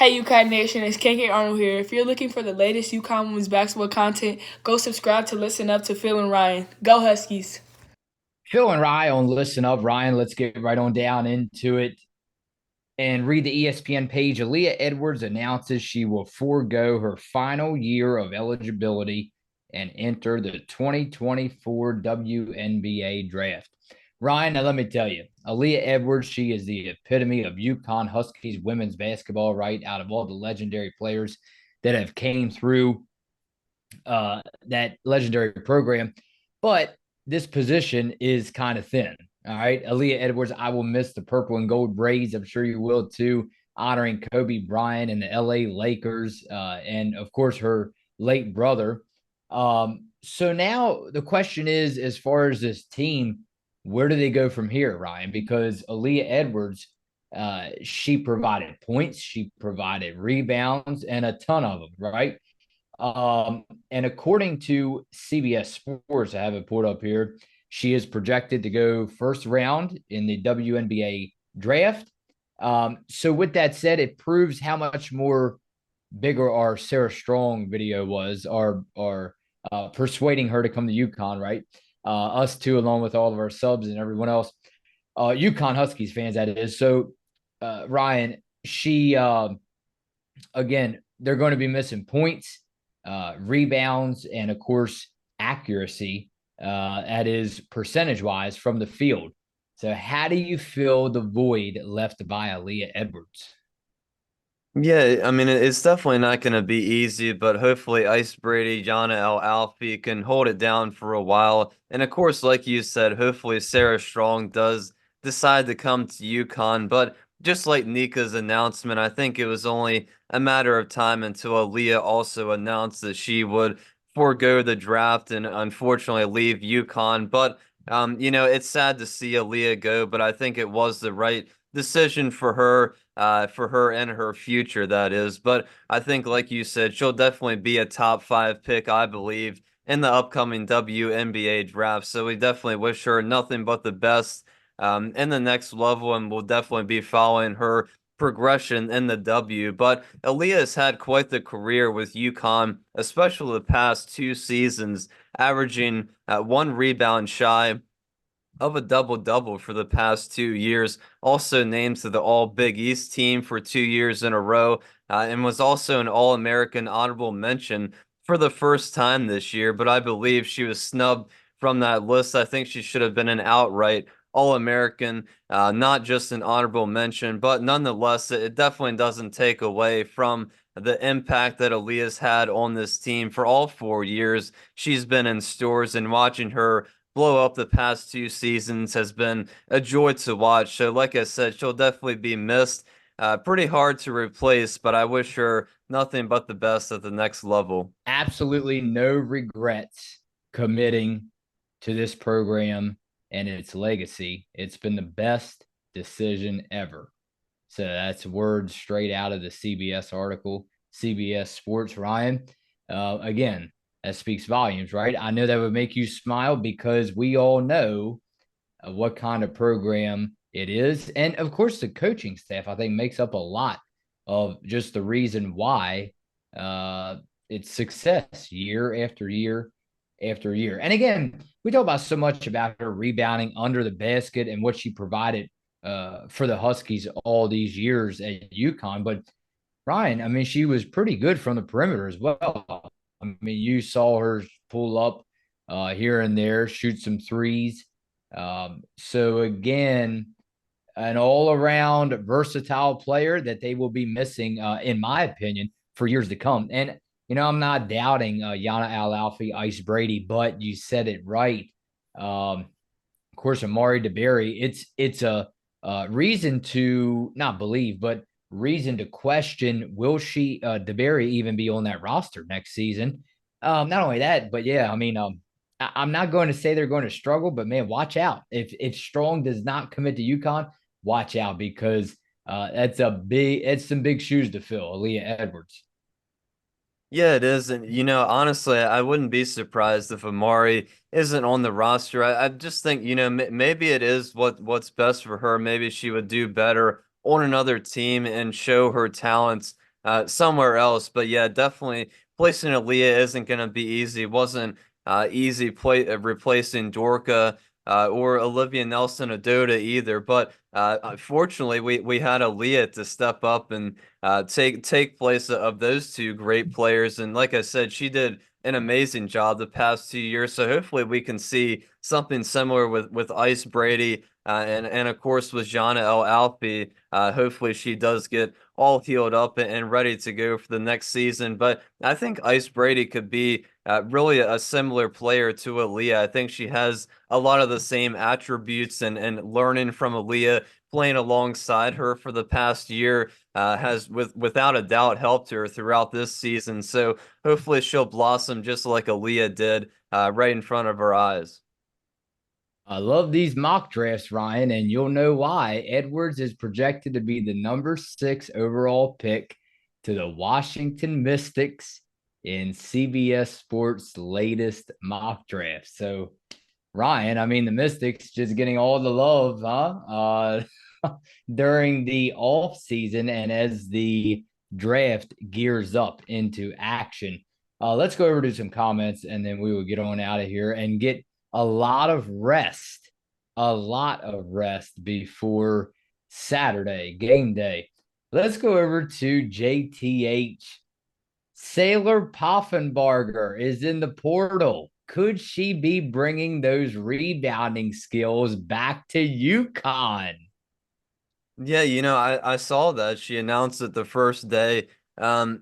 Hey UConn Nation, it's KK Arnold here. If you're looking for the latest UConn women's basketball content, go subscribe to Listen Up to Phil and Ryan. Go Huskies! Phil and Ryan on Listen Up. Ryan, let's get right on down into it and read the ESPN page. Aaliyah Edwards announces she will forego her final year of eligibility and enter the 2024 WNBA Draft. Ryan, now let me tell you, Aaliyah Edwards, she is the epitome of UConn Huskies women's basketball, right? Out of all the legendary players that have came through that legendary program. But this position is kind of thin. All right. Aaliyah Edwards, I will miss the purple and gold braids. I'm sure you will too, honoring Kobe Bryant and the LA Lakers, and of course her late brother. So now the question is, as far as this team, where do they go from here, Ryan? Because Aaliyah Edwards, she provided points, she provided rebounds, and a ton of them, right? And according to CBS Sports, I have it pulled up here, she is projected to go first round in the WNBA draft. So with that said, it proves how much more bigger our Sarah Strong video was, our persuading her to come to UConn, right? Us two, along with all of our subs and everyone else, UConn Huskies fans, that is. So, Ryan, she, again, they're going to be missing points, rebounds, and of course accuracy. That is percentage wise from the field. So, how do you fill the void left by Aaliyah Edwards? Yeah, I mean, it's definitely not going to be easy, but hopefully Ice Brady, Jana L. Alfie can hold it down for a while. And of course, like you said, hopefully Sarah Strong does decide to come to UConn. But just like Nika's announcement, I think it was only a matter of time until Aaliyah also announced that she would forego the draft and unfortunately leave UConn. But, it's sad to see Aaliyah go, but I think it was the right decision for her and her future, that is. But I think, like you said, she'll definitely be a top five pick, I believe, in the upcoming WNBA draft. So we definitely wish her nothing but the best in the next level, and we'll definitely be following her progression in the W. But Aaliyah has had quite the career with UConn, especially the past two seasons, averaging one rebound shy of a double-double for the past 2 years. Also named to the All Big East team for 2 years in a row, and was also an All-American honorable mention for the first time this year. But I believe she was snubbed from that list. I think she should have been an outright All-American, not just an honorable mention. But nonetheless, it definitely doesn't take away from the impact that Aaliyah's had on this team for all 4 years she's been in stores, and watching her blow up the past two seasons has been a joy to watch. So, like I said, she'll definitely be missed. Pretty hard to replace, but I wish her nothing but the best at the next level. Absolutely no regrets committing to this program and its legacy. It's been the best decision ever. So that's words straight out of the CBS article, CBS Sports. Ryan, again, that speaks volumes, right? I know that would make you smile because we all know what kind of program it is. And of course, the coaching staff, I think, makes up a lot of just the reason why it's success year after year after year. And again, we talk about so much about her rebounding under the basket and what she provided for the Huskies all these years at UConn. But Ryan, I mean, she was pretty good from the perimeter as well. I mean, you saw her pull up here and there, shoot some threes. So again, an all-around versatile player that they will be missing, in my opinion, for years to come. And I'm not doubting Yana Al-Alfi, Ice Brady, but you said it right. Of course, Amari DeBerry. It's a reason to not believe, but reason to question: will she DeBerry even be on that roster next season? Not only that, but yeah, I mean, I'm not going to say they're going to struggle, but man, watch out. If Strong does not commit to UConn, watch out because it's some big shoes to fill. Aaliyah Edwards. Yeah, it is. And, honestly, I wouldn't be surprised if Amari isn't on the roster. I just think, maybe it is what's best for her. Maybe she would do better on another team and show her talents somewhere else. But yeah, definitely placing Aaliyah isn't going to be easy. It wasn't easy replacing Dorka or Olivia Nelson-Ododa either. But fortunately, we had Aaliyah to step up and take place of those two great players. And like I said, she did an amazing job the past 2 years. So hopefully we can see something similar with Ice Brady and of course with Jana El Alfi. Hopefully she does get all healed up and ready to go for the next season. But I think Ice Brady could be really a similar player to Aaliyah. I think she has a lot of the same attributes and learning from Aaliyah, playing alongside her for the past year has without a doubt helped her throughout this season. So hopefully she'll blossom just like Aaliyah did right in front of our eyes. I love these mock drafts, Ryan, and you'll know why. Edwards is projected to be the number 6 overall pick to the Washington Mystics in CBS Sports' latest mock draft. So, Ryan, I mean, the Mystics just getting all the love, during the off season and as the draft gears up into action. Let's go over to some comments and then we will get on out of here and get a lot of rest, before Saturday game day. Let's go over to JTH. Sailor Poffenbarger is in the portal. Could she be bringing those rebounding skills back to UConn? Yeah, I saw that. She announced it the first day. A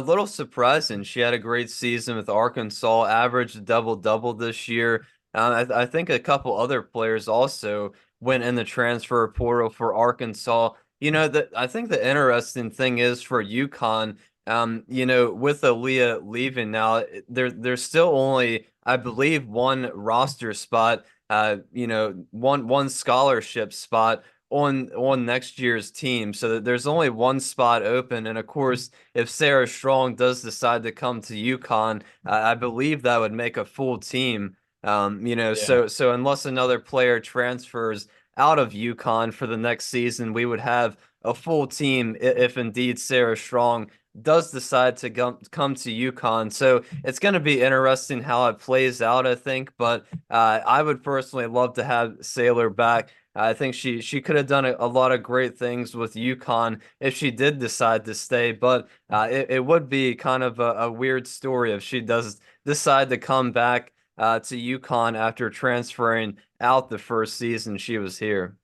little surprising. She had a great season with Arkansas, averaged double-double this year. I think a couple other players also went in the transfer portal for Arkansas. I think the interesting thing is for UConn, with Aaliyah leaving now, there's still only, I believe, one roster spot, one scholarship spot on next year's team, so that there's only one spot open. And of course, if Sarah Strong does decide to come to UConn, I believe that would make a full team. Yeah. So unless another player transfers out of UConn for the next season, we would have a full team if indeed Sarah Strong does decide to come to UConn. So it's going to be interesting how it plays out, I think. But I would personally love to have Sailor back. I think she could have done a lot of great things with UConn if she did decide to stay, but it would be kind of a weird story if she does decide to come back to UConn after transferring out the first season she was here.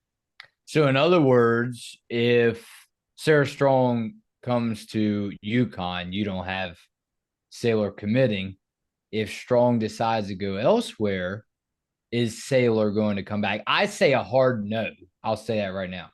So, in other words, if Sarah Strong comes to UConn, you don't have Sailor committing. If Strong decides to go elsewhere, is Sailor going to come back? I say a hard no. I'll say that right now.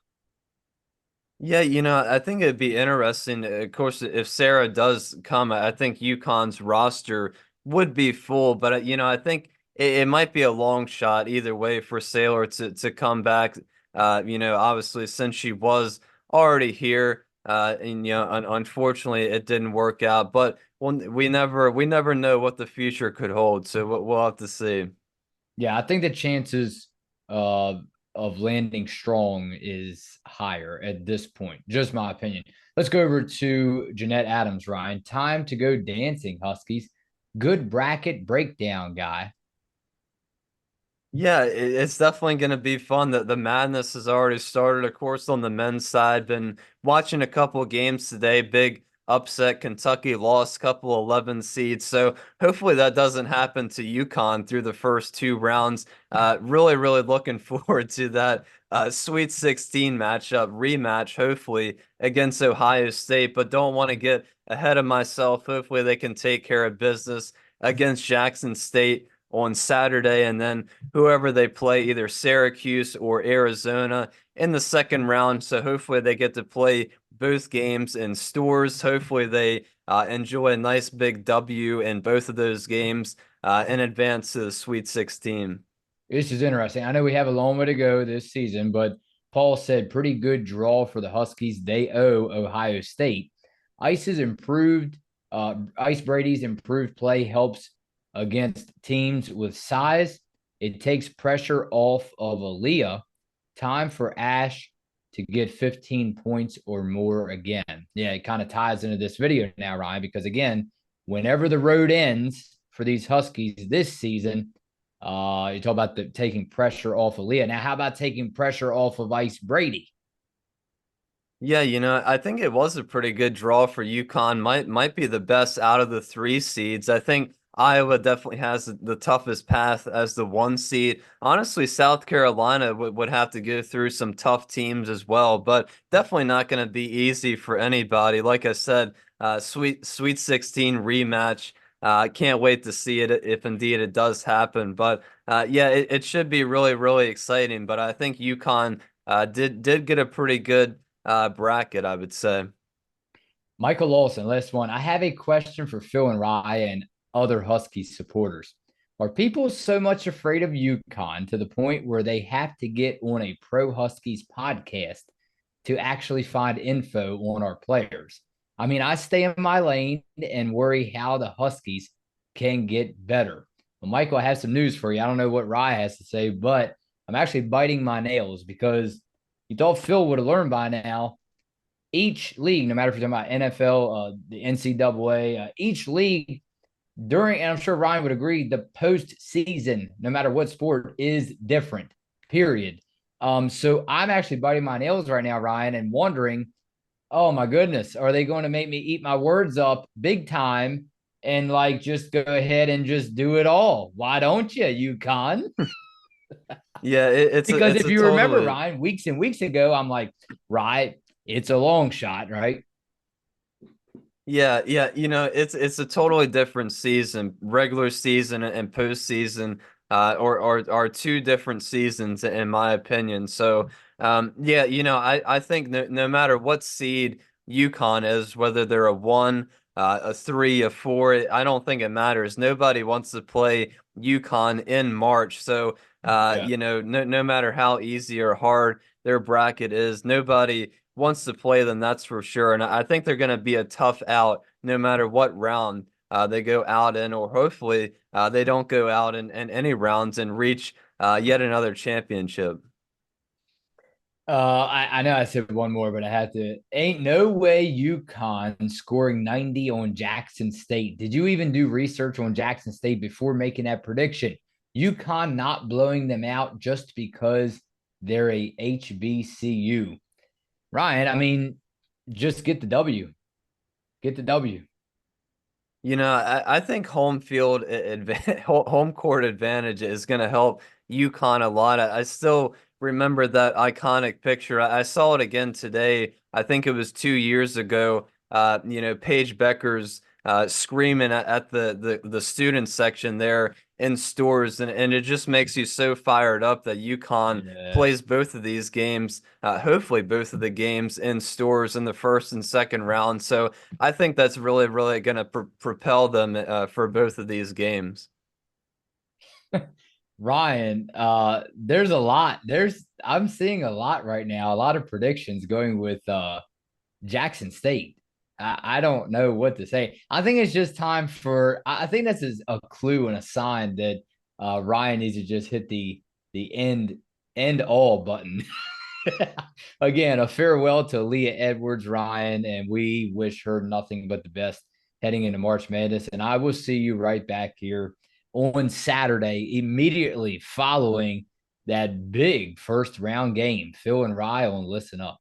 Yeah, I think it'd be interesting. Of course, if Sarah does come, I think UConn's roster would be full, but I think it might be a long shot either way for Sailor to come back. Obviously since she was already here, and unfortunately it didn't work out. But we never know what the future could hold, so we'll have to see. Yeah, I think the chances uh, of landing Strong is higher at this point. Just my opinion. Let's go over to Jeanette Adams, Ryan. Time to go dancing, Huskies. Good bracket breakdown, guy. Yeah, it's definitely going to be fun. The madness has already started, of course, on the men's side. Been watching a couple of games today. Big upset. Kentucky lost couple 11 seeds. So hopefully that doesn't happen to UConn through the first two rounds. Really, really looking forward to that Sweet 16 rematch, hopefully against Ohio State. But don't want to get ahead of myself. Hopefully they can take care of business against Jackson State on Saturday, and then whoever they play, either Syracuse or Arizona in the second round. So hopefully they get to play both games in Stores. Hopefully they enjoy a nice big W in both of those games and advance to the Sweet 16. This is interesting. I know we have a long way to go this season, but Paul said pretty good draw for the Huskies. They owe Ohio State. Ice's improved, Ice Brady's improved play helps against teams with size. It takes pressure off of Aaliyah. Time for Ash to get 15 points or more again. Yeah, it kind of ties into this video now, Ryan, because again, whenever the road ends for these Huskies this season, you talk about taking pressure off of Aaliyah. Now, how about taking pressure off of Ice Brady? Yeah, I think it was a pretty good draw for UConn. Might be the best out of the 3 seeds. I think Iowa definitely has the toughest path as the 1 seed. Honestly, South Carolina would have to go through some tough teams as well, but definitely not going to be easy for anybody. Like I said, Sweet 16 rematch. I can't wait to see it if indeed it does happen. But yeah, it should be really, really exciting. But I think UConn did get a pretty good bracket, I would say. Michael Lawson, last one. I have a question for Phil and Rye and other Huskies supporters. Are people so much afraid of UConn to the point where they have to get on a Pro Huskies podcast to actually find info on our players? I mean, I stay in my lane and worry how the Huskies can get better. Well, Michael, I have some news for you. I don't know what Rye has to say, but I'm actually biting my nails because you thought Phil would have learned by now. Each league, no matter if you're talking about NFL, the NCAA, each league during, and I'm sure Ryan would agree, the postseason, no matter what sport, is different, period. So I'm actually biting my nails right now, Ryan, and wondering, oh my goodness, are they going to make me eat my words up big time and like just go ahead and just do it all? Why don't you, UConn? Yeah, Because it's if a you remember, totally. Ryan, weeks and weeks ago, I'm like, right, it's a long shot, right? Yeah, it's a totally different season. Regular season and postseason are 2 different seasons in my opinion. So yeah, I think no matter what seed UConn is, whether they're a 1, a 3, a 4, I don't think it matters. Nobody wants to play UConn in March. So Yeah. no matter how easy or hard their bracket is, nobody wants to play them, that's for sure. And I think they're going to be a tough out no matter what round they go out in, or hopefully they don't go out in any rounds and reach yet another championship. I know I said one more, but I had to. Ain't no way UConn scoring 90 on Jackson State. Did you even do research on Jackson State before making that prediction? UConn not blowing them out just because they're a HBCU. Ryan, I mean, just get the W. Get the W. I think home field home court advantage is going to help UConn a lot. I still remember that iconic picture. I saw it again today. I think it was 2 years ago. Paige Becker's screaming at the student section there in stores, and it just makes you so fired up that UConn Yeah. plays both of these games, hopefully both of the games in stores in the first and second round. So I think that's really, really going to propel them for both of these games. Ryan, there's a lot. I'm seeing a lot right now, a lot of predictions going with Jackson State. I don't know what to say. I think it's just time for. I think this is a clue and a sign that Ryan needs to just hit the end all button. Again, a farewell to Aaliyah Edwards, Ryan, and we wish her nothing but the best heading into March Madness. And I will see you right back here on Saturday, immediately following that big first round game. Phil and Ryan on Listen Up.